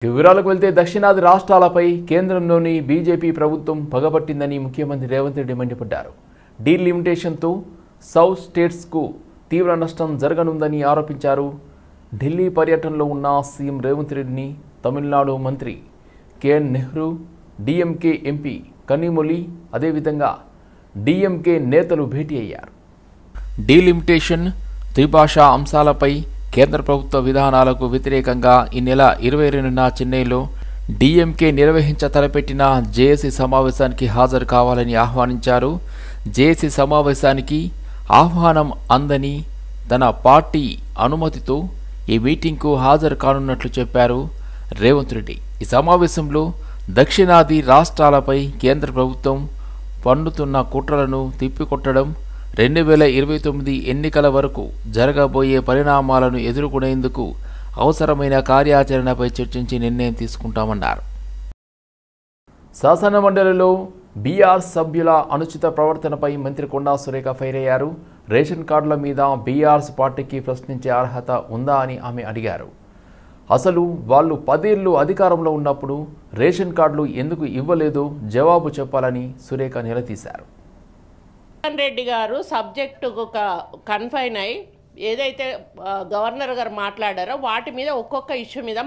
వివరాలకు వెళ్తే దక్షిణాది రాష్ట్రాలపై కేంద్రంలోని బీజేపీ ప్రభుత్వం పగబట్టిందని ముఖ్యమంత్రి రేవంత్ రెడ్డి మండిపడ్డారు. డీలిమిటేషన్తో సౌత్ స్టేట్స్కు తీవ్ర నష్టం జరగనుందని ఆరోపించారు. ఢిల్లీ పర్యటనలో ఉన్న సీఎం రేవంత్ రెడ్డిని తమిళనాడు మంత్రి KN Nehru, DMK MP Kanimozhi, అదేవిధంగా డీఎంకే నేతలు భేటీ అయ్యారు. డీలిమిటేషన్, త్రిభాషా అంశాలపై కేంద్ర ప్రభుత్వ విధానాలకు వ్యతిరేకంగా ఈ నెల 22న చెన్నైలో డీఎంకే తలపెట్టిన జేఏసీ సమావేశానికి హాజరు కావాలని ఆహ్వానించారు. జేఏసీ సమావేశానికి ఆహ్వానం అందని తన పార్టీ అనుమతితో ఈ మీటింగ్కు హాజరు కానున్నట్లు చెప్పారు రేవంత్ రెడ్డి. ఈ సమావేశంలో దక్షిణాది రాష్ట్రాలపై కేంద్ర ప్రభుత్వం పన్నుతున్న కుట్రలను తిప్పికొట్టడం, 2029 ఎన్నికల వరకు జరగబోయే పరిణామాలను ఎదుర్కొనేందుకు అవసరమైన కార్యాచరణపై చర్చించి నిర్ణయం తీసుకుంటామన్నారు. శాసనమండలిలో బీఆర్ఎస్ సభ్యుల అనుచిత ప్రవర్తనపై మంత్రి కొండా సురేఖ ఫైర్ అయ్యారు. రేషన్ కార్డుల మీద బీఆర్ఎస్ పార్టీకి ప్రశ్నించే అర్హత ఉందా అని ఆమె అడిగారు. అసలు వాళ్ళు 10 ఏళ్లు అధికారంలో ఉన్నప్పుడు రేషన్ కార్డులు ఎందుకు ఇవ్వలేదో జవాబు చెప్పాలని సురేఖ నిలదీశారు. రెడ్డి గారు సబ్జెక్టుకు కన్ఫైన్ అయి ఏదైతే గవర్నర్ గారు మాట్లాడారో వాటి మీద ఒక్కొక్క ఇష్యూ మీద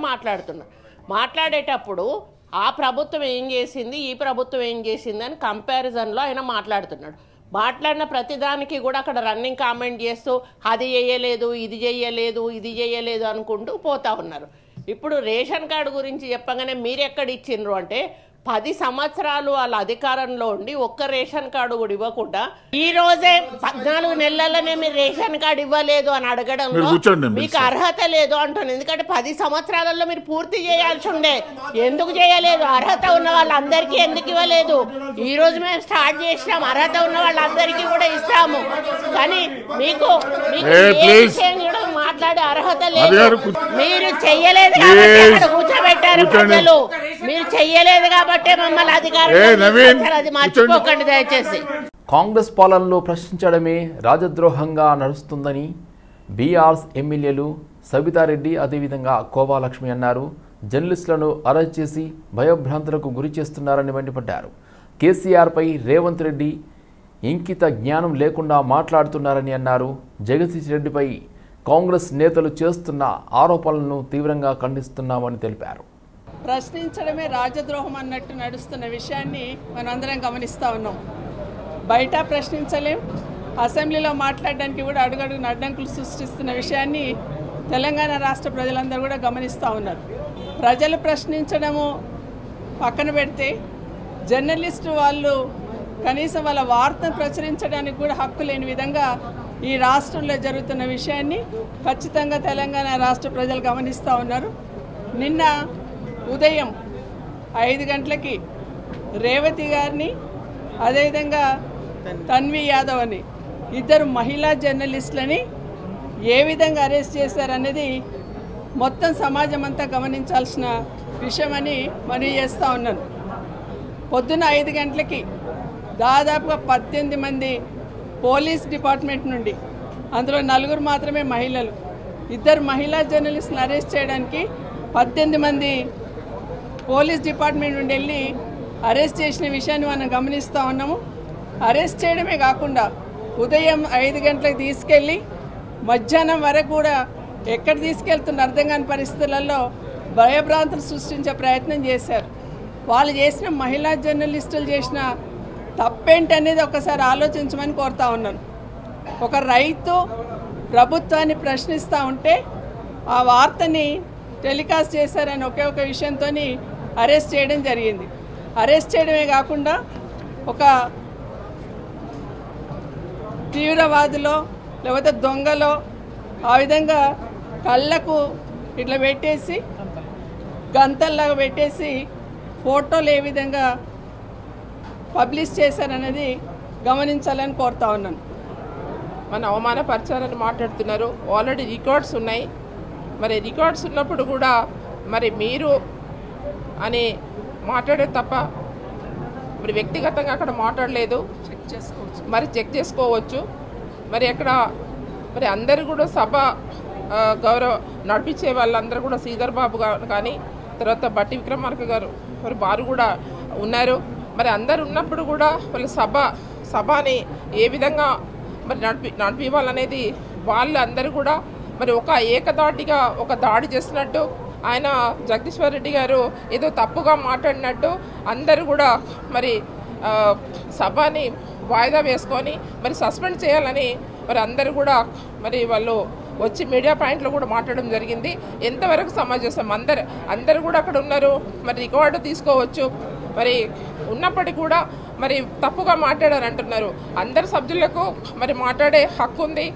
మాట్లాడేటప్పుడు ఆ ప్రభుత్వం ఏం చేసింది, ఈ ప్రభుత్వం ఏం చేసింది అని కంపారిజన్లో ఆయన మాట్లాడుతున్నాడు. మాట్లాడిన ప్రతిదానికి కూడా అక్కడ రన్నింగ్ కామెంట్ చేస్తూ అది చేయలేదు, ఇది చేయలేదు అనుకుంటూ పోతా ఉన్నారు. ఇప్పుడు రేషన్ కార్డు గురించి చెప్పగానే మీరెక్కడ ఇచ్చిండ్రు అంటే 10 సంవత్సరాలు వాళ్ళ అధికారంలో ఉండి ఒక్క రేషన్ కార్డు కూడా ఇవ్వకుండా ఈ రోజే 14 నెలలనే మీరు రేషన్ కార్డు ఇవ్వలేదు అని అడగడంలో మీకు అర్హత లేదు అంటున్నాను. ఎందుకంటే 10 సంవత్సరాలలో మీరు పూర్తి చేయాల్సి ఉండే, ఎందుకు చేయలేదు? అర్హత ఉన్న వాళ్ళందరికీ ఎందుకు ఇవ్వలేదు? ఈ రోజు మేము స్టార్ట్ చేసినాం, అర్హత ఉన్న వాళ్ళందరికీ కూడా ఇస్తాము. కానీ మీకు మాట్లాడే అర్హత లేదు. మీరు చెయ్యలేదు కాబట్టి అక్కడ కూర్చోబెట్టారు ప్రజలు. మీరు చెయ్యలేదు కాబట్టి మమ్మల్ని అధికారం మర్చిపోకండి దయచేసి. కాంగ్రెస్ పాలనలో ప్రశ్నించడమే రాజద్రోహంగా నడుస్తుందని బీఆర్ఎస్ ఎమ్మెల్యేలు సబితారెడ్డి, అదేవిధంగా కోవాలక్ష్మి అన్నారు. జర్నలిస్టులను అరెస్ట్ చేసి భయభ్రాంతులకు గురి చేస్తున్నారని మండిపడ్డారు. కేసీఆర్పై రేవంత్ రెడ్డి ఇంకిత జ్ఞానం లేకుండా మాట్లాడుతున్నారని అన్నారు. జగదీష్ రెడ్డిపై కాంగ్రెస్ నేతలు చేస్తున్న ఆరోపణలను తీవ్రంగా ఖండిస్తున్నామని తెలిపారు. ప్రశ్నించడమే రాజద్రోహం అన్నట్టు నడుస్తున్న విషయాన్ని మనందరం గమనిస్తూ ఉన్నాం. బయట ప్రశ్నించలేం, అసెంబ్లీలో మాట్లాడడానికి కూడా అడుగడుగున అడ్డంకులు సృష్టిస్తున్న విషయాన్ని తెలంగాణ రాష్ట్ర ప్రజలందరూ కూడా గమనిస్తూ ఉన్నారు. ప్రజలు ప్రశ్నించడము పక్కన పెడితే జర్నలిస్టు వాళ్ళు కనీసం వాళ్ళ వార్తను ప్రచురించడానికి కూడా హక్కు లేని విధంగా ఈ రాష్ట్రంలో జరుగుతున్న విషయాన్ని ఖచ్చితంగా తెలంగాణ రాష్ట్ర ప్రజలు గమనిస్తూ ఉన్నారు. నిన్న ఉదయం 5 గంటలకి రేవతి గారిని, అదేవిధంగా తన్వి యాదవ్ అని 2 మహిళా జర్నలిస్టులని ఏ విధంగా అరెస్ట్ చేశారనేది మొత్తం సమాజం అంతా గమనించాల్సిన విషయమని మనవి చేస్తూ ఉన్నాను. పొద్దున్న 5 గంటలకి దాదాపుగా 18 మంది పోలీస్ డిపార్ట్మెంట్ నుండి, అందులో 4 మాత్రమే మహిళలు, 2 మహిళా జర్నలిస్టులను అరెస్ట్ చేయడానికి 18 మంది పోలీస్ డిపార్ట్మెంట్ నుండి వెళ్ళి అరెస్ట్ చేసిన విషయాన్ని మనం గమనిస్తూ ఉన్నాము. అరెస్ట్ చేయడమే కాకుండా ఉదయం 5 గంటలకు తీసుకెళ్ళి మధ్యాహ్నం వరకు కూడా ఎక్కడ తీసుకెళ్తున్న అర్థం కాని పరిస్థితులలో భయభ్రాంతులు సృష్టించే ప్రయత్నం చేశారు. వాళ్ళు చేసిన మహిళా జర్నలిస్టులు చేసిన తప్పేంటనేది ఒకసారి ఆలోచించమని కోరుతా ఉన్నాను. ఒక రైతు ప్రభుత్వాన్ని ప్రశ్నిస్తూ ఉంటే ఆ వార్తని టెలికాస్ట్ చేశారని ఒకే ఒక విషయంతో అరెస్ట్ చేయడం జరిగింది. అరెస్ట్ చేయడమే కాకుండా ఒక తీవ్రవాదులో లేకపోతే దొంగలో ఆ విధంగా కళ్ళకు ఇట్లా పెట్టేసి గంతల్లాగా పెట్టేసి ఫోటోలు ఏ విధంగా పబ్లిష్ చేశారనేది గమనించాలని కోరుతా ఉన్నాను. మన అవమానపరచాలని మాట్లాడుతున్నారు. ఆల్రెడీ రికార్డ్స్ ఉన్నాయి. మరి రికార్డ్స్ ఉన్నప్పుడు కూడా మరి మీరు అని మాట్లాడే తప్ప మరి వ్యక్తిగతంగా అక్కడ మాట్లాడలేదు. చెక్ చేసుకోవచ్చు. మరి అక్కడ మరి అందరూ కూడా సభ గౌరవ నడిపించే వాళ్ళందరూ కూడా శ్రీధర్ బాబు కానీ తర్వాత బట్టి విక్రమార్క గారు మరి వారు కూడా ఉన్నారు. మరి అందరు ఉన్నప్పుడు కూడా వాళ్ళ సభని ఏ విధంగా మరి నడిపివ్వాలనేది వాళ్ళు అందరూ కూడా మరి ఒక ఏకదాటిగా ఒక దాడి చేసినట్టు, ఆయన జగదీశ్వర్ రెడ్డి గారు ఏదో తప్పుగా మాట్లాడినట్టు అందరూ కూడా మరి సభని వాయిదా వేసుకొని మరి సస్పెండ్ చేయాలని మరి అందరూ కూడా మరి వాళ్ళు వచ్చి మీడియా పాయింట్లో కూడా మాట్లాడడం జరిగింది. ఎంతవరకు సమాజం అందరూ కూడా అక్కడ ఉన్నారు. మరి రికార్డు తీసుకోవచ్చు. మరి ఉన్నప్పటికీ కూడా మరి తప్పుగా మాట్లాడారంటున్నారు. అందరు సభ్యులకు మరి మాట్లాడే హక్కు ఉంది.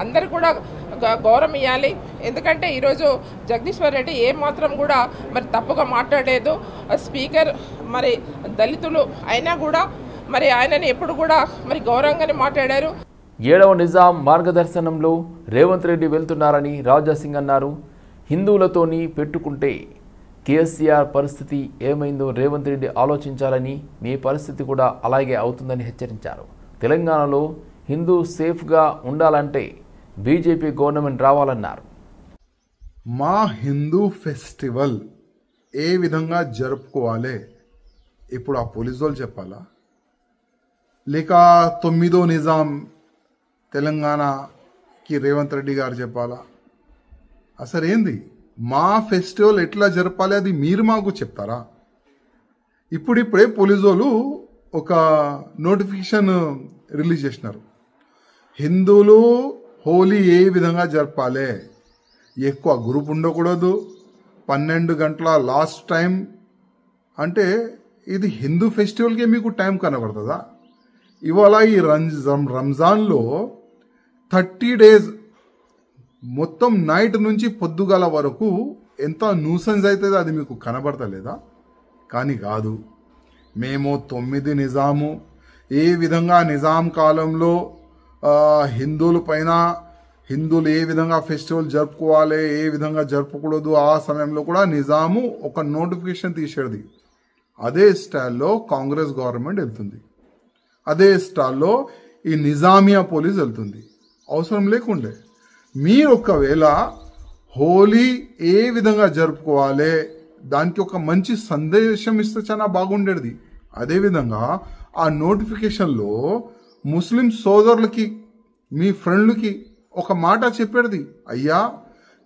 అందరూ కూడా గౌరవం ఇవ్వాలి. ఎందుకంటే ఈరోజు జగదీశ్వర్ రెడ్డి ఏమాత్రం కూడా మరి తప్పుగా మాట్లాడలేదు. స్పీకర్ మరి దళితులు అయినా కూడా మరి ఆయనని ఎప్పుడు కూడా మరి గౌరవంగానే మాట్లాడారు. 7వ నిజాం మార్గదర్శనంలో రేవంత్ రెడ్డి వెళ్తున్నారని రాజాసింగ్ అన్నారు. హిందువులతోని పెట్టుకుంటే కేసీఆర్ పరిస్థితి ఏమైందో రేవంత్ రెడ్డి ఆలోచించాలని, మీ పరిస్థితి కూడా అలాగే అవుతుందని హెచ్చరించారు. తెలంగాణలో హిందూ సేఫ్గా ఉండాలంటే బీజేపీ గవర్నమెంట్ రావాలన్నారు. మా హిందూ ఫెస్టివల్ ఏ విధంగా జరుపుకోవాలి ఇప్పుడు ఆ పోలీసు వాళ్ళు చెప్పాలా, లేక 9వ నిజాం తెలంగాణకి రేవంత్ రెడ్డి గారు చెప్పాలా? అసలు ఏంది మా ఫెస్టివల్ ఎట్లా జరపాలి అది మీరు మాకు చెప్తారా? ఇప్పుడిప్పుడే పోలీసు వాళ్ళు ఒక నోటిఫికేషన్ రిలీజ్ చేసినారు. హిందువులు హోలీ ఏ విధంగా జరపాలి, ఎక్కువ గ్రూప్ ఉండకూడదు, 12 గంటల లాస్ట్ టైం. అంటే ఇది హిందూ ఫెస్టివల్కే మీకు టైం కనబడుతుందా? ఇవాళ ఈ రంజాన్లో 30 డేస్ మొత్తం నైట్ నుంచి పొద్దుగాల వరకు ఎంత న్యూసెన్స్ అవుతుందో అది మీకు కనబడతలేదా? కానీ కాదు, మేము 9 నిజాము ఏ విధంగా నిజాం కాలంలో హిందువుల పైన హిందువులు ఏ విధంగా ఫెస్టివల్ జరుపుకోవాలి, ఏ విధంగా జరుపుకూడదు, ఆ సమయంలో కూడా నిజాము ఒక నోటిఫికేషన్ తీసేది. అదే స్టైల్లో కాంగ్రెస్ గవర్నమెంట్ వెళ్తుంది, అదే స్టైల్లో ఈ నిజామియా పోలీస్ వెళ్తుంది. అవసరం లేకుండే మీరు ఒకవేళ హోలీ ఏ విధంగా జరుపుకోవాలి దానికి ఒక మంచి సందేశం ఇస్తే చాలా బాగుండేది. అదేవిధంగా ఆ నోటిఫికేషన్లో ముస్లిం సోదరులకి మీ ఫ్రెండ్లకి ఒక మాట చెప్పేది, అయ్యా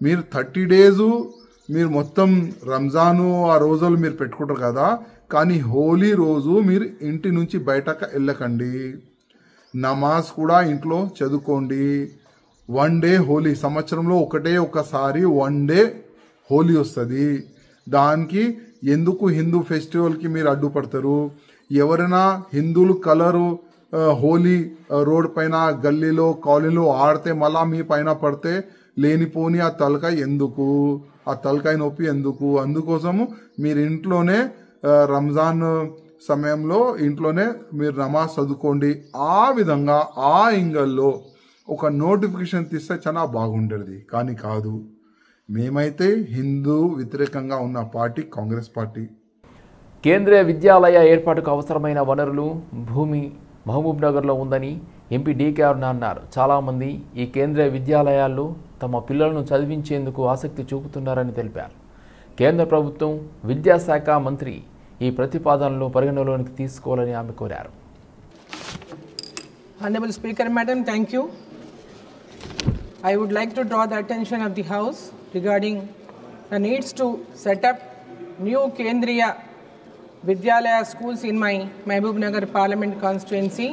మీరు 30 డేసు మీరు మొత్తం రంజాను ఆ రోజులు మీరు పెట్టుకుంటారు కదా, కానీ హోలీ రోజు మీరు ఇంటి నుంచి బయటకు వెళ్ళకండి, నమాజ్ కూడా ఇంట్లో చదువుకోండి. 1 డే హోలీ, సంవత్సరంలో ఒకసారి 1 డే హోలీ వస్తుంది. దానికి ఎందుకు హిందూ ఫెస్టివల్కి మీరు అడ్డుపడతారు? ఎవరైనా హిందువులు కలరు హోలీ రోడ్ పైన గల్లీలో కాలనీలో ఆడితే మళ్ళా మీ పైన పడితే లేనిపోని ఆ తలకాయ ఎందుకు, ఆ తలకాయ నొప్పి ఎందుకు? అందుకోసము మీరు ఇంట్లోనే రంజాన్ సమయంలో ఇంట్లోనే మీరు నమాజ్ చదువుకోండి. ఆ విధంగా ఆ యాంగిల్లో ఒక నోటిఫికేషన్ తీస్తే చాలా బాగుండేది. కానీ కాదు, మేమైతే హిందూ వ్యతిరేకంగా ఉన్న పార్టీ కాంగ్రెస్ పార్టీ. కేంద్రీయ విద్యాలయ ఏర్పాటుకు అవసరమైన వనరులు, భూమి మహబూబ్ నగర్లో ఉందని ఎంపీ డీకే అరుణ అన్నారు. చాలామంది ఈ కేంద్రీయ విద్యాలయాల్లో తమ పిల్లలను చదివించేందుకు ఆసక్తి చూపుతున్నారని తెలిపారు. కేంద్ర ప్రభుత్వం విద్యాశాఖ మంత్రి ఈ ప్రతిపాదనలు పరిగణలోనికి తీసుకోవాలని ఆమె కోరారు. Honorable Speaker, Madam, thank you. I would like to draw the attention of the House regarding the needs to set up new Kendriya Vidyalaya schools in my Mahbub Nagar Parliament constituency,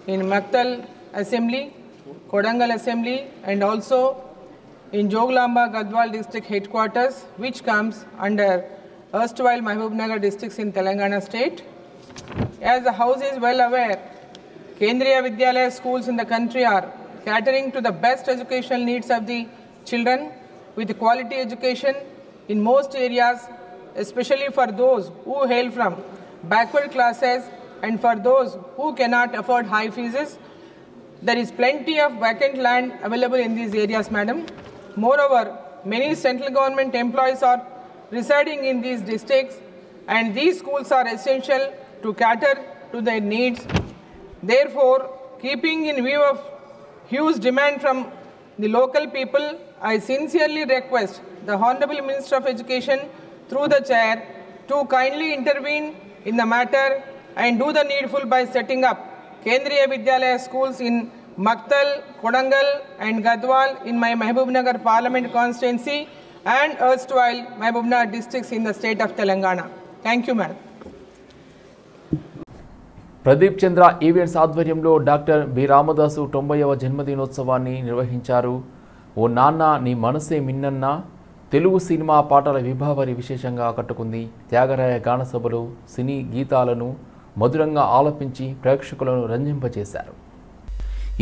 in Maktal Assembly, Kodangal Assembly, and also in Joglamba Gadwal District Headquarters, which comes under erstwhile Mahbub Nagar districts in Telangana state. As the House is well aware, Kendriya Vidyalaya schools in the country are catering to the best educational needs of the children with quality education in most areas, especially for those who hail from backward classes and for those who cannot afford high fees. There is plenty of vacant land available in these areas, madam. Moreover, many central government employees are residing in these districts, and these schools are essential to cater to their needs. Therefore, keeping in view of huge demand from the local people I sincerely request the Honorable Minister of Education through the chair to kindly intervene in the matter and do the needful by setting up Kendriya Vidyalaya schools in Maktal, Kodangal and Gadwal in my Mahbubnagar Parliament constituency and erstwhile Mahbubnagar districts in the state of Telangana. Thank you, madam. Pradeep Chandra events ఆధ్వర్యంలో doctor B Ramadasu 90వ జన్మదినోత్సవాన్ని నిర్వహించారు. ఓ నాన్న నీ మనసే మిన్నన్న Telugu cinema పాటల విభావరి విశేషంగా ఆకట్టుకుంది. త్యాగరాయ గాన సభలు సినీ గీతాలను మధురంగా ఆలపించి ప్రేక్షకులను రంజింపజేశారు.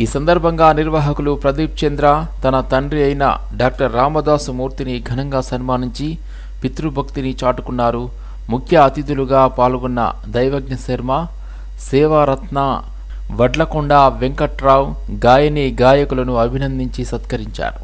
ఈ సందర్భంగా నిర్వాహకులు ప్రదీప్ చంద్ర తన తండ్రి అయిన డాక్టర్ రామదాసు మూర్తిని ఘనంగా సన్మానించి పితృభక్తిని చాటుకున్నారు. ముఖ్య అతిథులుగా పాల్గొన్న దైవజ్ఞ శర్మ, సేవారత్న, వడ్లకొండ వెంకట్రావు గాయని గాయకులను అభినందించి సత్కరించారు.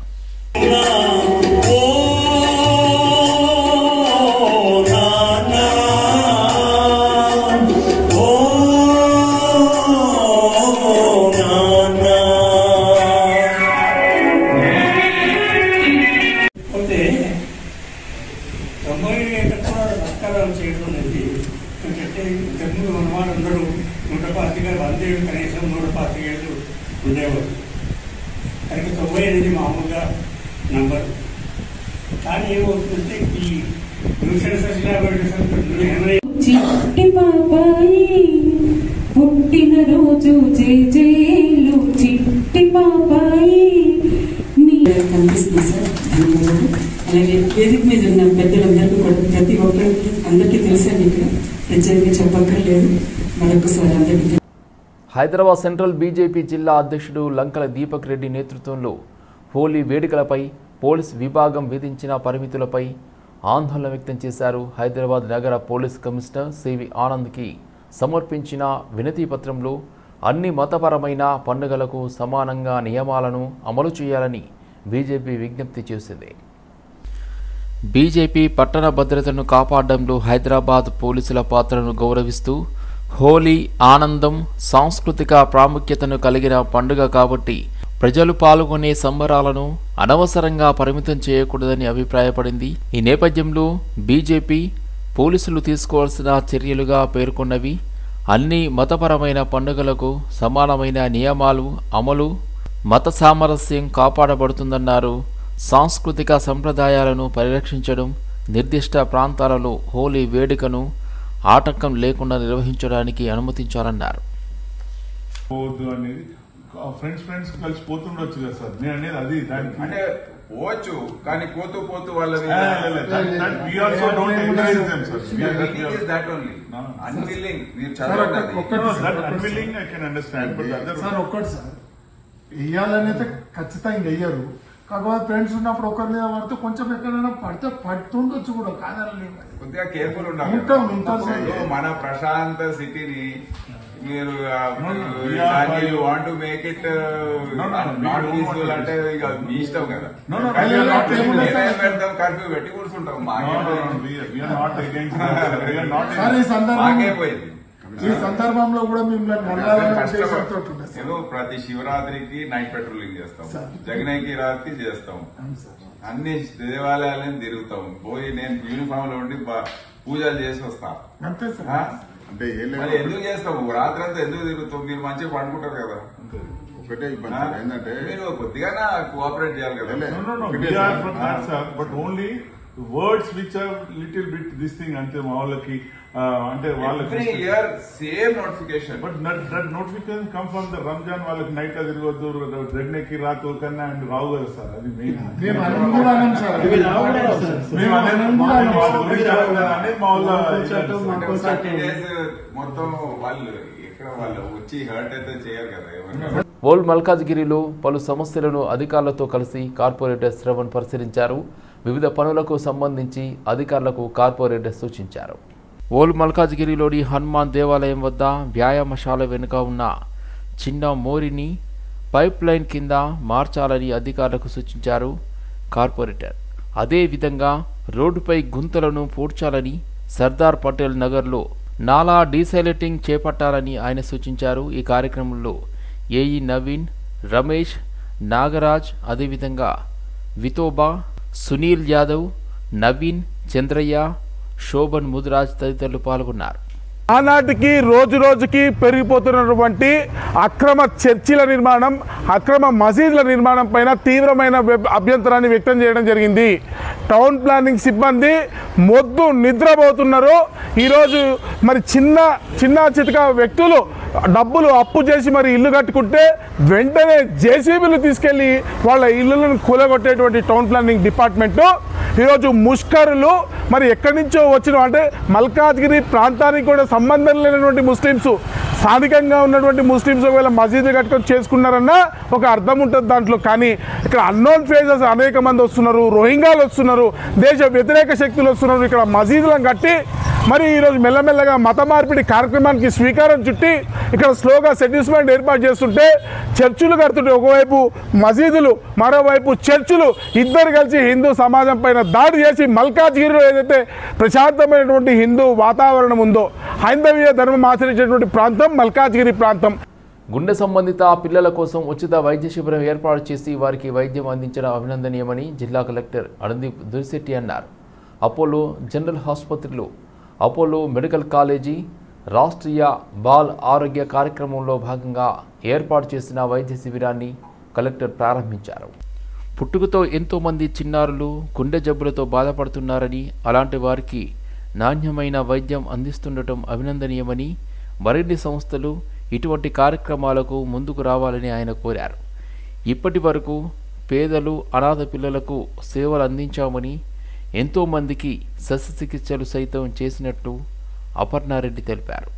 కనీసం 125 ఉండేవారు. కనుక 98 మామూలుగా నంబర్. కానీ ఏమవుతుందంటే ఈ న్యూషన్ చిట్టి పాపాయి పుట్టినరోజు జేజేలు చిట్టి పాపాయి కనిపిస్తుంది సార్. అలాగే వేదిక మీద ఉన్న పెద్దలందరికీ కూడా ప్రతి ఒక్కరికి అందరికీ తెలుసండి, ఇక్కడ ప్రత్యేకంగా చెప్పక్కర్లేదు. మరొకసారి అందరికీ. హైదరాబాద్ సెంట్రల్ బీజేపీ జిల్లా అధ్యక్షుడు లంకల దీపక్ రెడ్డి నేతృత్వంలో హోలీ వేడుకలపై పోలీస్ విభాగం విధించిన పరిమితులపై ఆందోళన వ్యక్తం చేశారు. హైదరాబాద్ నగర పోలీస్ కమిషనర్ సివి ఆనంద్కి సమర్పించిన వినతి పత్రంలో అన్ని మతపరమైన పండుగలకు సమానంగా నియమాలను అమలు చేయాలని బీజేపీ విజ్ఞప్తి చేసింది. బీజేపీ పట్టణ భద్రతను కాపాడడంలో హైదరాబాద్ పోలీసుల పాత్రను గౌరవిస్తూ హోలీ ఆనందం, సాంస్కృతిక ప్రాముఖ్యతను కలిగిన పండుగ కాబట్టి ప్రజలు పాల్గొనే సంబరాలను అనవసరంగా పరిమితం చేయకూడదని అభిప్రాయపడింది. ఈ నేపథ్యంలో బీజేపీ పోలీసులు తీసుకోవాల్సిన చర్యలుగా పేర్కొన్నవి అన్ని మతపరమైన పండుగలకు సమానమైన నియమాలు అమలు, మత సామరస్యం కాపాడబడుతుందన్నారు. సాంస్కృతిక సంప్రదాయాలను పరిరక్షించడం, నిర్దిష్ట ప్రాంతాలలో హోలీ వేడుకను ఆటంకం లేకుండా నిర్వహించడానికి అనుమతించాలన్నారు. ఫ్రెండ్స్ కలిసి పోతుండొచ్చు కదా సార్, నేను అనేది అది దానికి అంటే పోవచ్చు, కానీ పోతూ వాళ్ళని వెయ్యాలనైతే ఖచ్చితంగా వెయ్యరు. కాకపోతే ఫ్రెండ్స్ ఉన్నప్పుడు ఒకరి మీద పడితే కొంచెం ఎక్కడైనా పడితే పడుతుండొచ్చు కూడా, కాదని కొద్దిగా కేర్ఫుల్ ఉండాలి. మన ప్రశాంత సిటీని మీరు want to make it not peaceful అంటే ఇక మీ ఇష్టం కదా. కర్ఫ్యూ పెట్టి కూర్చుంటాం, మాకేపోయింది. ఈ సందర్భంలో కూడా ఏదో ప్రతి శివరాత్రికి నైట్ పెట్రోలింగ్ చేస్తాం, జగనేకి రాత్రి చేస్తాం, అన్ని దేవాలయాలను తిరుగుతాం. పోయి నేను యూనిఫామ్ లో ఉండి పూజలు చేసి వస్తా. అంటే ఎందుకు చేస్తాము? రాత్రి అంతా ఎందుకు తిరుగుతాం? మీరు మంచిగా పండుకుంటారు కదా. ఒకటే ఇబ్బంది ఏంటంటే మీరు కొద్దిగా కోఆపరేట్ చేయాలి కదా. But only words which are little bit this thing అంతే మా వాళ్ళకి. అంటే వాళ్ళకి same notification, but that notification come from the Ramzan. వాళ్ళకి నైట్ లో తిరగొద్దు, రెడ్నెక్కి రాత్రి కన్నా అండ్ రావు కదా సార్. అది మెయిన్. మొత్తం వాళ్ళు ఎక్కడ వాళ్ళు వచ్చి హర్ట్ అయితే చేయరు కదా. ఓల్డ్ మల్కాజ్గిరిలో పలు సమస్యలను అధికారులతో కలిసి కార్పొరేటర్ శ్రవణ్ పరిశీలించారు. వివిధ పనులకు సంబంధించి అధికారులకు కార్పొరేటర్ సూచించారు. ఓల్డ్ మల్కాజ్గిరిలోని హనుమాన్ దేవాలయం వద్ద వ్యాయామశాల వెనుక ఉన్న చిన్న మోరిని పైప్ లైన్ కింద మార్చాలని అధికారులకు సూచించారు కార్పొరేటర్. అదేవిధంగా రోడ్డుపై గుంతలను పూడ్చాలని, సర్దార్ పటేల్ నగర్లో నాలా డీసైలేటింగ్ చేపట్టాలని ఆయన సూచించారు. ఈ కార్యక్రమంలో ఏఈ నవీన్, రమేష్, నాగరాజ్, అదేవిధంగా వితోబా, సునీల్ యాదవ్, నవీన్, చంద్రయ్య, శోభన్ ముదిరాజ్ తదితరులు పాల్గొన్నారు. ఆనాటికి రోజు రోజుకి పెరిగిపోతున్నటువంటి అక్రమ చర్చిల నిర్మాణం, అక్రమ మసీదుల నిర్మాణం పైన తీవ్రమైన అభ్యంతరాన్ని వ్యక్తం చేయడం జరిగింది. టౌన్ ప్లానింగ్ సిబ్బంది మొద్దు నిద్రపోతున్నారు. ఈరోజు మరి చిన్న చితక వ్యక్తులు డబ్బులు అప్పు చేసి మరి ఇల్లు కట్టుకుంటే వెంటనే జేసీబీలు తీసుకెళ్లి వాళ్ళ ఇళ్లను కూలగొట్టేటువంటి టౌన్ ప్లానింగ్ డిపార్ట్మెంటు ఈరోజు ముష్కరులు మరి ఎక్కడి నుంచో వచ్చిన అంటే మల్కాజ్గిరి ప్రాంతానికి కూడా సంబంధం లేనటువంటి ముస్లిమ్స్, స్థానికంగా ఉన్నటువంటి ముస్లిమ్స్ ఒకవేళ మసీదు కట్టుకొని చేసుకున్నారన్న ఒక అర్థం ఉంటుంది దాంట్లో. కానీ ఇక్కడ అన్నోన్ ఫేజెస్ అనేక మంది వస్తున్నారు, రోహింగాలు వస్తున్నారు, దేశ వ్యతిరేక శక్తులు వస్తున్నారు. ఇక్కడ మసీదులను కట్టి మరి ఈరోజు మెల్లమెల్లగా మత మార్పిడి కార్యక్రమానికి స్వీకారం చుట్టి ఇక్కడ స్లోగా సెటిల్మెంట్ ఏర్పాటు చేస్తుంటే చర్చిలు కడుతుంటే ఒకవైపు మసీదులు, మరోవైపు చర్చిలు ఇద్దరు కలిసి హిందూ సమాజం పైన దాడి చేసి మల్కాజ్గిరిలో ఏదైతే ప్రశాంతమైనటువంటి హిందూ వాతావరణం ఉందో, హైందవీయ ధర్మం ఆచరించేటువంటి ప్రాంతం మల్కాజ్గిరి ప్రాంతం. గుండె సంబంధిత పిల్లల కోసం ఉచిత వైద్య శిబిరం ఏర్పాటు చేసి వారికి వైద్యం అందించడం అభినందనీయమని జిల్లా కలెక్టర్ అరుణదీప్ దురిశెట్టి అన్నారు. అపోలో జనరల్ ఆసుపత్రిలో Apollo medical college Rashtriya ball ఆరోగ్య కార్యక్రమంలో భాగంగా ఏర్పాటు చేసిన వైద్య శిబిరాన్ని కలెక్టర్ ప్రారంభించారు. పుట్టుకతో ఎంతోమంది చిన్నారులు గుండె జబ్బులతో బాధపడుతున్నారని, అలాంటి వారికి నాణ్యమైన వైద్యం అందిస్తుండటం అభినందనీయమని, మరిన్ని సంస్థలు ఇటువంటి కార్యక్రమాలకు ముందుకు రావాలని ఆయన కోరారు. ఇప్పటి వరకు పేదలు, అనాథ పిల్లలకు సేవలు అందించామని, ఎంతోమందికి శస్త్రచికిత్సలు సైతం చేసినట్లు అపర్ణారెడ్డి తెలిపారు.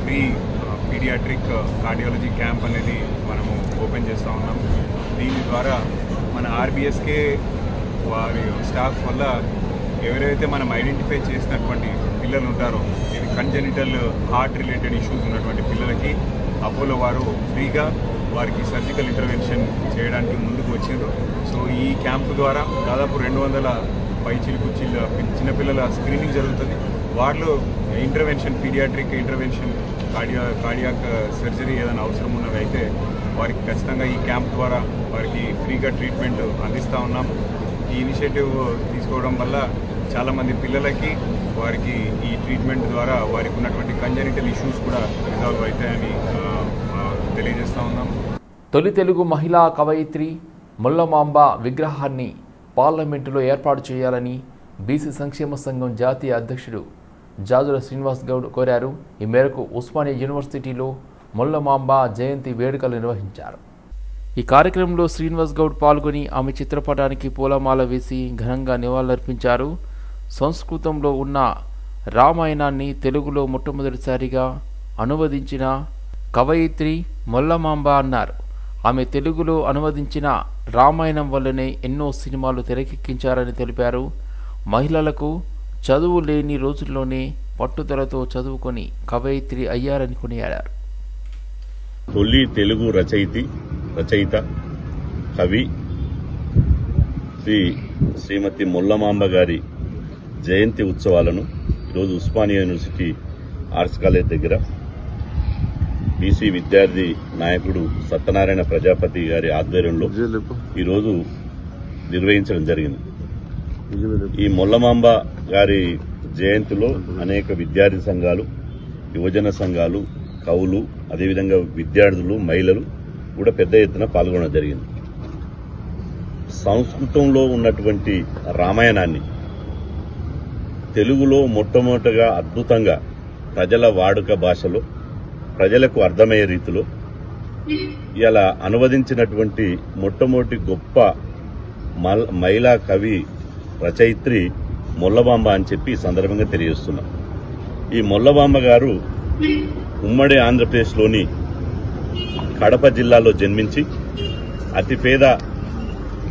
ఫ్రీ పీడియాట్రిక్ కార్డియాలజీ క్యాంప్ అనేది మనము ఓపెన్ చేస్తూ ఉన్నాం. దీని ద్వారా మన ఆర్బీఎస్కే వారి స్టాఫ్ వల్ల ఎవరైతే మనం ఐడెంటిఫై చేసినటువంటి పిల్లలు ఉంటారో, ఇది కంజెనిటల్ హార్ట్ రిలేటెడ్ ఇష్యూస్ ఉన్నటువంటి పిల్లలకి అపోలో వారు ఫ్రీగా వారికి సర్జికల్ ఇంటర్వెన్షన్ చేయడానికి ముందుకు వచ్చిండ్రు. సో ఈ క్యాంపు ద్వారా దాదాపు 200 పైచిలుకు చిన్నపిల్లల స్క్రీనింగ్ జరుగుతుంది. వాళ్ళు intervention, paediatric intervention, cardiac surgery ఏదైనా అవసరం ఉన్నవి అయితే వారికి ఖచ్చితంగా ఈ క్యాంప్ ద్వారా వారికి ఫ్రీగా ట్రీట్మెంట్ అందిస్తూ ఉన్నాం. ఈ ఇనిషియేటివ్ తీసుకోవడం వల్ల చాలామంది పిల్లలకి వారికి ఈ ట్రీట్మెంట్ ద్వారా వారికి ఉన్నటువంటి కంజెనిటల్ ఇష్యూస్ కూడా రిజాల్వ్ అవుతాయని తెలియజేస్తూ ఉన్నాం. తొలి తెలుగు మహిళా కవయిత్రి ముల్లమాంబ విగ్రహాన్ని పార్లమెంటులో ఏర్పాటు చేయాలని బీసీ సంక్షేమ సంఘం జాతీయ అధ్యక్షుడు జాజుల శ్రీనివాస్ గౌడ్ కోరారు. ఈ మేరకు ఉస్మానియా యూనివర్సిటీలో ముల్లమాంబ జయంతి వేడుకలు నిర్వహించారు. ఈ కార్యక్రమంలో శ్రీనివాస్ గౌడ్ పాల్గొని ఆమె చిత్రపటానికి పూలమాల వేసి ఘనంగా నివాళులర్పించారు. సంస్కృతంలో ఉన్న రామాయణాన్ని తెలుగులో మొట్టమొదటిసారిగా అనువదించిన కవయిత్రి ముల్లమాంబ అన్నారు. ఆమె తెలుగులో అనువదించిన రామాయణం వల్లనే ఎన్నో సినిమాలు తెరకెక్కించారని తెలిపారు. మహిళలకు చదువు లేని రోజుల్లోనే పట్టుదలతో చదువుకొని కవయిత్రి అయ్యారని కొనియాడారు. తొలి తెలుగు రచయిత కవి శ్రీమతి ముల్లమాంబ గారి జయంతి ఉత్సవాలను ఈరోజు ఉస్మానియా యూనివర్సిటీ ఆర్ట్స్ కాలేజ్ దగ్గర బీసీ విద్యార్థి నాయకుడు సత్యనారాయణ ప్రజాపతి గారి ఆధ్వర్యంలో ఈరోజు నిర్వహించడం జరిగింది. ఈ ముల్లమాంబ గారి జయంతిలో అనేక విద్యార్థి సంఘాలు, యువజన సంఘాలు, కవులు, అదేవిధంగా విద్యార్థులు, మహిళలు కూడా పెద్ద ఎత్తున పాల్గొనడం జరిగింది. సంస్కృతంలో ఉన్నటువంటి రామాయణాన్ని తెలుగులో మొట్టమొదటగా అద్భుతంగా ప్రజల వాడుక భాషలో ప్రజలకు అర్థమయ్యే రీతిలో ఇలా అనువదించినటువంటి మొట్టమొదటి గొప్ప మహిళా కవి రచయిత్రి ముల్లమాంబ అని చెప్పి ఈ సందర్భంగా తెలియజేస్తున్నాం. ఈ ముల్లమాంబ గారు ఉమ్మడి ఆంధ్రప్రదేశ్లోని కడప జిల్లాలో జన్మించి అతిపేద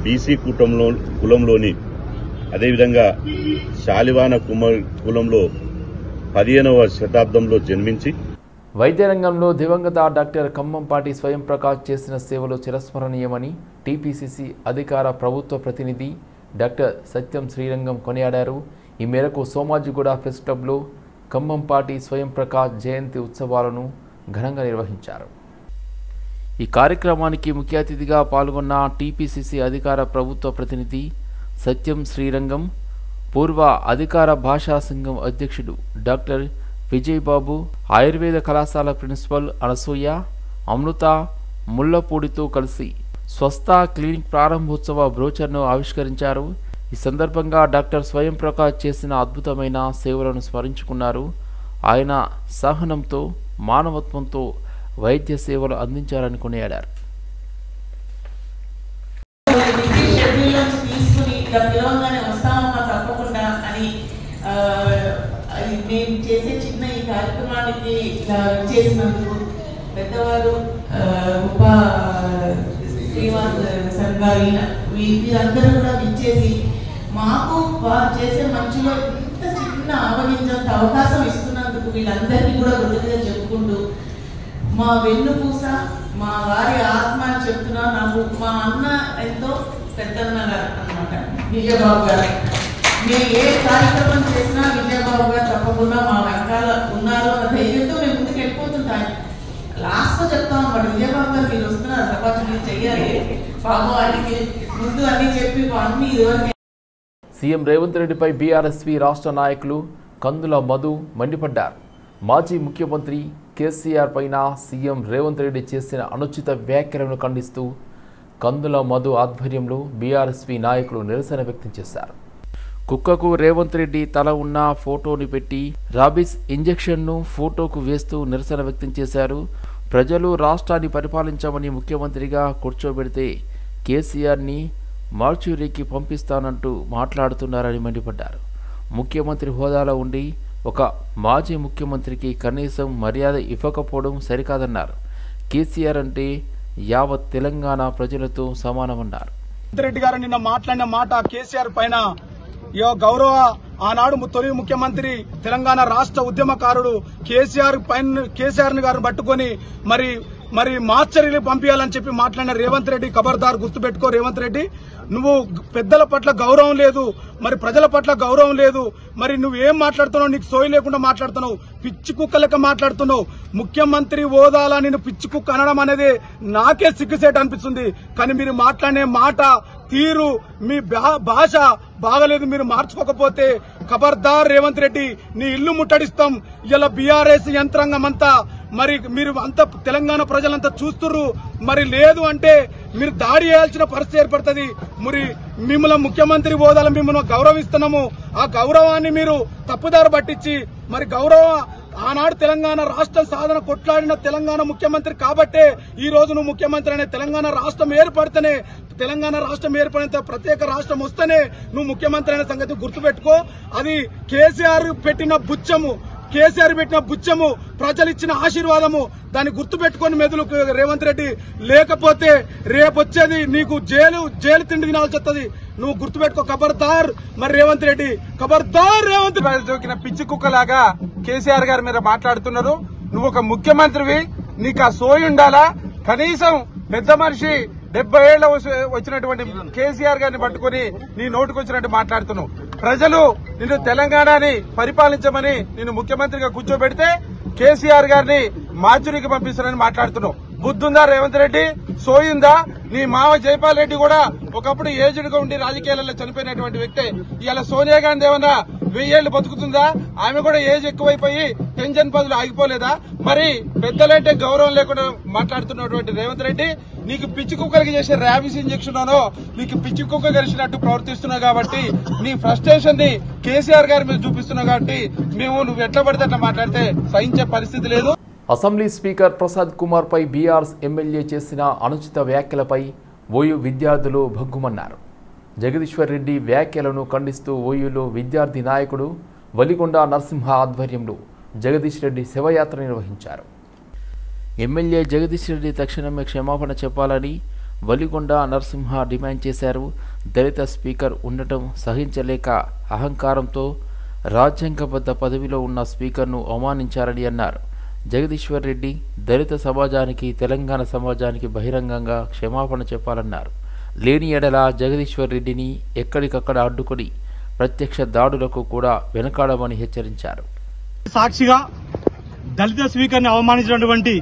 బీసీ కులంలోని అదేవిధంగా శాలివాన కులంలో 15వ శతాబ్దంలో జన్మించి వైద్య రంగంలో దివంగత డాక్టర్ ఖమ్మంపాటి స్వయం ప్రకాష్ చేసిన సేవలు చిరస్మరణీయమని టీపీసీసీ అధికార ప్రభుత్వ ప్రతినిధి డాక్టర్ సత్యం శ్రీరంగం కొనియాడారు. ఈ మేరకు సోమాజిగూడ ప్రెస్ క్లబ్లో ఖమ్మంపాటి స్వయం ప్రకాష్ జయంతి ఉత్సవాలను ఘనంగా నిర్వహించారు. ఈ కార్యక్రమానికి ముఖ్య అతిథిగా పాల్గొన్న టీపీసీసీ అధికార ప్రభుత్వ ప్రతినిధి సత్యం శ్రీరంగం, పూర్వ అధికార భాషా సంఘం అధ్యక్షుడు డాక్టర్ విజయబాబు, ఆయుర్వేద కళాశాల ప్రిన్సిపల్ అనసూయ, అమృత ముళ్లపూడితో కలిసి స్వస్థ క్లినిక్ ప్రారంభోత్సవ బ్రోచర్ను ఆవిష్కరించారు. ఈ సందర్భంగా డాక్టర్ స్వయం ప్రకాష్ చేసిన అద్భుతమైన సేవలను స్మరించుకున్నారు. ఆయన సహనంతో, మానవత్వంతో వైద్య సేవలు అందించారని కొనియాడారు. మేము చేసే చిన్న ఈ కార్యక్రమానికి చేసినందుకు పెద్దవారు ఉపా శ్రీనివాస్ సార్ గారు వీరందరూ కూడా ఇచ్చేసి మాకు వారు చేసే మంచిలో ఇంత చిన్న ఆవగించంత అవకాశం ఇస్తున్నందుకు వీళ్ళందరికీ కూడా కృతజ్ఞతలు చెప్పుకుంటూ మా వెన్నుపూస మా వారి ఆత్మ అని చెప్తున్నా. నాకు మా అన్న ఎంతో పెద్దన్న గారు అన్నమాట, విజయబాబు గారు. మేము ఏ కార్యక్రమం చేసినా విజయబాబు గారు తప్పకుండా మా వెనకాల ఉన్నారు అన్న ధైర్యంతో మేము ముందుకు వెళ్ళిపోతుంటాం. లాస్ట్ లో చెప్తాం అన్నమాట, విజయబాబు గారు మీరు వస్తున్నారు తప్పచ్చు మీరు చెయ్యాలి పాపం వాటికి ముందు అన్ని చెప్పి అన్ని ఇదివరకు. సీఎం రేవంత్ రెడ్డిపై బీఆర్ఎస్పీ రాష్ట్ర నాయకులు కందుల మధు మండిపడ్డారు. మాజీ ముఖ్యమంత్రి కేసీఆర్ పైన సీఎం రేవంత్ రెడ్డి చేసిన అనుచిత వ్యాఖ్యలను ఖండిస్తూ కందుల మధు ఆధ్వర్యంలో బీఆర్ఎస్పీ నాయకులు నిరసన వ్యక్తం చేశారు. కుక్కకు రేవంత్ రెడ్డి తల ఉన్న ఫోటోని పెట్టి రాబిస్ ఇంజెక్షన్ను ఫోటోకు వేస్తూ నిరసన వ్యక్తం చేశారు. ప్రజలు రాష్ట్రాన్ని పరిపాలించమని ముఖ్యమంత్రిగా కూర్చోబెడితే కేసీఆర్ని మార్చురీకి పంపిస్తానంటూ మాట్లాడుతున్నారని మండిపడ్డారు. ముఖ్యమంత్రి హోదాలో ఉండి ఒక మాజీ ముఖ్యమంత్రికి కనీసం మర్యాద ఇవ్వకపోవడం సరికాదన్నారు. కేసీఆర్ అంటే యావత్ తెలంగాణ ప్రజలతో సమానమన్నారు. రెడ్డి గారు నిన్న మాట్లాడిన మాట కేసీఆర్ పైన గౌరవ ఆనాడు తొలి ముఖ్యమంత్రి తెలంగాణ రాష్ట్ర ఉద్యమకారుడు కేసీఆర్ గారిని పట్టుకొని మరి మార్చరీలు పంపించాలని చెప్పి మాట్లాడిన రేవంత్ రెడ్డి ఖబర్దార్ గుర్తుపెట్టుకో. రేవంత్ రెడ్డి, నువ్వు పెద్దల పట్ల గౌరవం లేదు, మరి ప్రజల పట్ల గౌరవం లేదు, మరి నువ్వేం మాట్లాడుతున్నావు, నీకు సోయి లేకుండా మాట్లాడుతున్నావు, పిచ్చి కుక్క లెక్క మాట్లాడుతున్నావు. ముఖ్యమంత్రి హోదాలా నేను పిచ్చి కుక్క అనడం అనేది నాకే సిగ్గుసేట్ అనిపిస్తుంది. కానీ మీరు మాట్లాడే మాట తీరు, మీ భాష బాగలేదు. మీరు మార్చుకోకపోతే ఖబర్దార్ రేవంత్ రెడ్డి, నీ ఇల్లు ముట్టడిస్తాం. ఇలా బీఆర్ఎస్ యంత్రాంగం అంతా మరి మీరు అంత తెలంగాణ ప్రజలంతా చూస్తుర్రు. మరి లేదు అంటే మీరు దాడి చేయాల్సిన పరిస్థితి ఏర్పడుతుంది. మరి మిమ్మల్ని ముఖ్యమంత్రి హోదాలో మిమ్మల్ని గౌరవిస్తున్నాము. ఆ గౌరవాన్ని మీరు తప్పుదారు పట్టించి మరి ఆనాడు తెలంగాణ రాష్ట్ర సాధన కొట్లాడిన తెలంగాణ ముఖ్యమంత్రి కాబట్టే ఈ రోజు నువ్వు ముఖ్యమంత్రి అనే తెలంగాణ రాష్ట్రం ఏర్పడితేనే, తెలంగాణ రాష్ట్రం ఏర్పడిన ప్రత్యేక రాష్ట్రం వస్తేనే నువ్వు ముఖ్యమంత్రి అనే సంగతి గుర్తుపెట్టుకో. అది కేసీఆర్ పెట్టిన బుచ్చము, ప్రజలు ఇచ్చిన ఆశీర్వాదము. దాన్ని గుర్తుపెట్టుకొని మెదులు రేవంత్ రెడ్డి. లేకపోతే రేపొచ్చేది నీకు జైలు తిండి తినాల్సి వస్తుంది. నువ్వు గుర్తుపెట్టుకో ఖబర్దార్. మరి రేవంత్ రెడ్డి ఖబర్దార్. రేవంత్ దొరికిన పిచ్చి కుక్కలాగా కేసీఆర్ గారు మీరు మాట్లాడుతున్నారు. నువ్వు ఒక ముఖ్యమంత్రివి, నీకు ఆ సోయి ఉండాలా? కనీసం పెద్ద మనిషి 70 ఏళ్ల వచ్చినటువంటి కేసీఆర్ గారిని పట్టుకుని నీ నోటుకు వచ్చినట్టు మాట్లాడుతున్నావు. ప్రజలు నిన్ను తెలంగాణని పరిపాలించమని నిన్ను ముఖ్యమంత్రిగా కూర్చోబెడితే కేసీఆర్ గారిని మార్చురీకి పంపిస్తారని మాట్లాడుతున్నావు. బుద్ధుందా రేవంత్ రెడ్డి? సోయిందా? నీ మామ జైపాల్ రెడ్డి కూడా ఒకప్పుడు ఏజ్డ్గా ఉండి రాజకీయాలలో చనిపోయినటువంటి వ్యక్తే. ఇవాళ సోనియా గాంధీ ఏమన్నా 1000 ఏళ్లు బతుకుతుందా? ఆమె కూడా ఏజ్ ఎక్కువైపోయి టెన్షన్ పదులు ఆగిపోలేదా? మరి పెద్దలంటే గౌరవం లేకుండా మాట్లాడుతున్నటువంటి రేవంత్ రెడ్డి, నీకు పిచ్చి కుక్కలకి చేసే ర్యాబిస్ ఇంజెక్షన్ అనో నీకు పిచ్చి కుక్క గరిచినట్టు ప్రవర్తిస్తున్నావు కాబట్టి నీ ఫ్రస్ట్రేషన్ ని కేసీఆర్ గారి మీద చూపిస్తున్నావు కాబట్టి నువ్వు ఎట్లా పడితే అట్లా మాట్లాడితే సహించే పరిస్థితి లేదు. అసెంబ్లీ స్పీకర్ ప్రసాద్ కుమార్ పై బీఆర్ఎస్ ఎమ్మెల్యే చేసిన అనుచిత వ్యాఖ్యలపై ఓయూ విద్యార్థులు భగ్గుమన్నారు. జగదీశ్వర్ రెడ్డి వ్యాఖ్యలను ఖండిస్తూ ఓయూలో విద్యార్థి నాయకుడు వలిగొండ నరసింహ ఆధ్వర్యంలో జగదీష్ రెడ్డి శివయాత్ర నిర్వహించారు. ఎమ్మెల్యే జగదీష్ రెడ్డి తక్షణమే క్షమాపణ చెప్పాలని వలిగొండ నరసింహ డిమాండ్ చేశారు. దళిత స్పీకర్ ఉండటం సహించలేక అహంకారంతో రాజ్యాంగబద్ధ పదవిలో ఉన్న స్పీకర్ను అవమానించారని అన్నారు. జగదీశ్వర్ రెడ్డి దళిత సమాజానికి, తెలంగాణ సమాజానికి బహిరంగంగా క్షమాపణ చెప్పాలన్నారు. లేని ఎడల జగదీశ్వర్ రెడ్డిని ఎక్కడికక్కడ అడ్డుకొని ప్రత్యక్ష దాడులకు కూడా వెనకాడమని హెచ్చరించారు. సాక్షిగా దళిత స్పీకర్ని అవమానించినటువంటి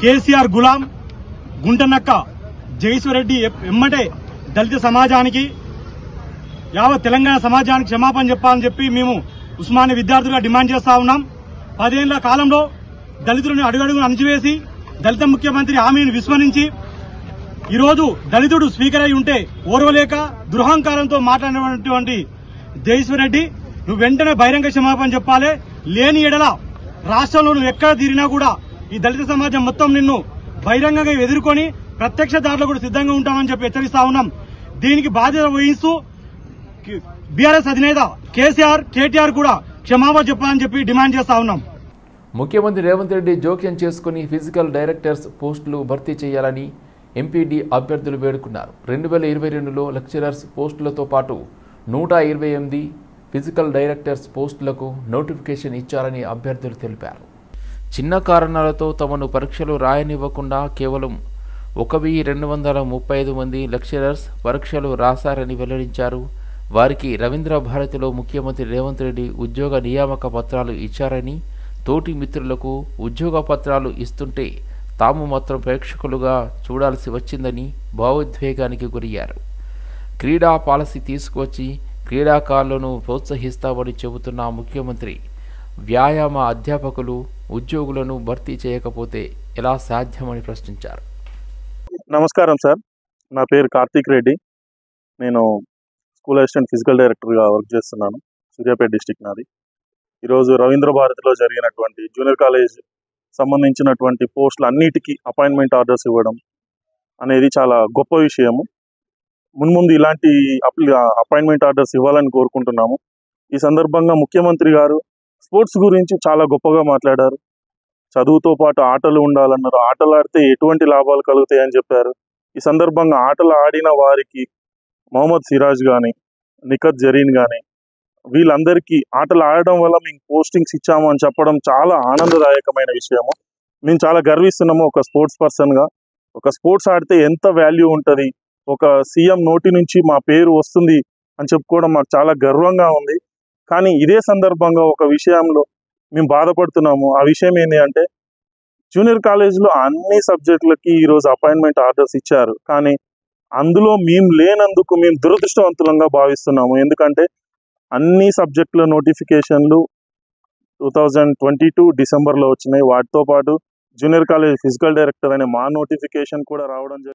కేసీఆర్ గులాం గుంటనక్క జగేశ్వరరెడ్డి ఎమ్మటే దళిత సమాజానికి యావత్ తెలంగాణ సమాజానికి క్షమాపణ చెప్పాలని చెప్పి మేము ఉస్మానియా విద్యార్థులుగా డిమాండ్ చేస్తా ఉన్నాం. 10 ఏళ్ల కాలంలో దళితులను అడుగడుగును అణిచివేసి దళిత ముఖ్యమంత్రి హామీని విస్మరించి ఈరోజు దళితుడు స్పీకర్ అయి ఉంటే ఓర్వలేక దురహంకారంతో మాట్లాడినటువంటి జగేశ్వరరెడ్డి నువ్వు వెంటనే బహిరంగ క్షమాపణ చెప్పాలి. లేని ఎడల రాష్ట్రంలో నువ్వు ఎక్కడ తీరినా కూడా ఈ దళిత సమాజం మొత్తం నిన్ను బహిరంగంగా ఎదుర్కొని ప్రత్యక్ష దాడులు కూడా సిద్ధంగా ఉంటామని చెప్పి హెచ్చరిస్తా ఉన్నాం. దీనికి బాధ్యత వహిస్తూ బీఆర్ఎస్ అధినేత కేటీఆర్ కూడా క్షమాపణ చెప్పాలని చెప్పి డిమాండ్ చేస్తా ఉన్నాం. ముఖ్యమంత్రి రేవంత్ రెడ్డి జోక్యం చేసుకుని ఫిజికల్ డైరెక్టర్స్ పోస్టులు భర్తీ చేయాలని ఎంపీడీ అభ్యర్థులు వేడుకున్నారు. 2022లో లెక్చరర్స్ పోస్టులతో పాటు 128 ఫిజికల్ డైరెక్టర్స్ పోస్టులకు నోటిఫికేషన్ ఇచ్చారని అభ్యర్థులు తెలిపారు. చిన్న కారణాలతో తమను పరీక్షలు రాయనివ్వకుండా కేవలం 1235 మంది లెక్చరర్స్ పరీక్షలు రాశారని వెల్లడించారు. వారికి రవీంద్ర భారతిలో ముఖ్యమంత్రి రేవంత్ రెడ్డి ఉద్యోగ నియామక పత్రాలు ఇచ్చారని, తోటి మిత్రులకు ఉద్యోగ పత్రాలు ఇస్తుంటే తాము మాత్రం ప్రేక్షకులుగా చూడాల్సి వచ్చిందని భావోద్వేగానికి గురయ్యారు. క్రీడా పాలసీ తీసుకొచ్చి క్రీడాకారులను ప్రోత్సహిస్తామని చెబుతున్న ముఖ్యమంత్రి వ్యాయామ అధ్యాపకులు ఉద్యోగులను భర్తీ చేయకపోతే ఎలా సాధ్యమని ప్రశ్నించారు. నమస్కారం సార్, నా పేరు కార్తీక్ రెడ్డి. నేను స్కూల్ అసిస్టెంట్ ఫిజికల్ డైరెక్టర్గా వర్క్ చేస్తున్నాను. సూర్యాపేట డిస్టిక్ నాది. ఈరోజు రవీంద్ర భారతిలో జరిగినటువంటి జూనియర్ కాలేజ్ సంబంధించినటువంటి పోస్టులు అన్నిటికీ అపాయింట్మెంట్ ఆర్డర్స్ ఇవ్వడం అనేది చాలా గొప్ప విషయము. మున్ముందు ఇలాంటి అపాయింట్మెంట్ ఆర్డర్స్ ఇవ్వాలని కోరుకుంటున్నాము. ఈ సందర్భంగా ముఖ్యమంత్రి గారు స్పోర్ట్స్ గురించి చాలా గొప్పగా మాట్లాడారు. చదువుతో పాటు ఆటలు ఉండాలన్నారు. ఆటలు ఆడితే ఎటువంటి లాభాలు కలుగుతాయని చెప్పారు. ఈ సందర్భంగా ఆటలు ఆడిన వారికి మొహమ్మద్ సిరాజ్ కానీ, నిఖత్ జరీన్ కానీ వీళ్ళందరికీ ఆటలు ఆడడం వల్ల మేము పోస్టింగ్స్ ఇచ్చాము అని చెప్పడం చాలా ఆనందదాయకమైన విషయము. మేము చాలా గర్విస్తున్నాము ఒక స్పోర్ట్స్ పర్సన్గా. ఒక స్పోర్ట్స్ ఆడితే ఎంత వాల్యూ ఉంటుంది, ఒక సీఎం నోటి నుంచి మా పేరు వస్తుంది అని చెప్పుకోవడం మాకు చాలా గర్వంగా ఉంది. కానీ ఇదే సందర్భంగా ఒక విషయంలో మేము బాధపడుతున్నాము. ఆ విషయం ఏంటి అంటే, జూనియర్ కాలేజ్లో అన్ని సబ్జెక్టులకి ఈరోజు అపాయింట్మెంట్ ఆర్డర్స్ ఇచ్చారు. కానీ అందులో మేము లేనందుకు మేము దురదృష్టవంతులంగా భావిస్తున్నాము. ఎందుకంటే అన్ని సబ్జెక్టుల నోటిఫికేషన్లు 2022 డిసెంబర్లో వచ్చినాయి. వాటితో పాటు జూనియర్ కాలేజ్ ఫిజికల్ డైరెక్టర్ అనే మా నోటిఫికేషన్ కూడా రావడం జరిగింది.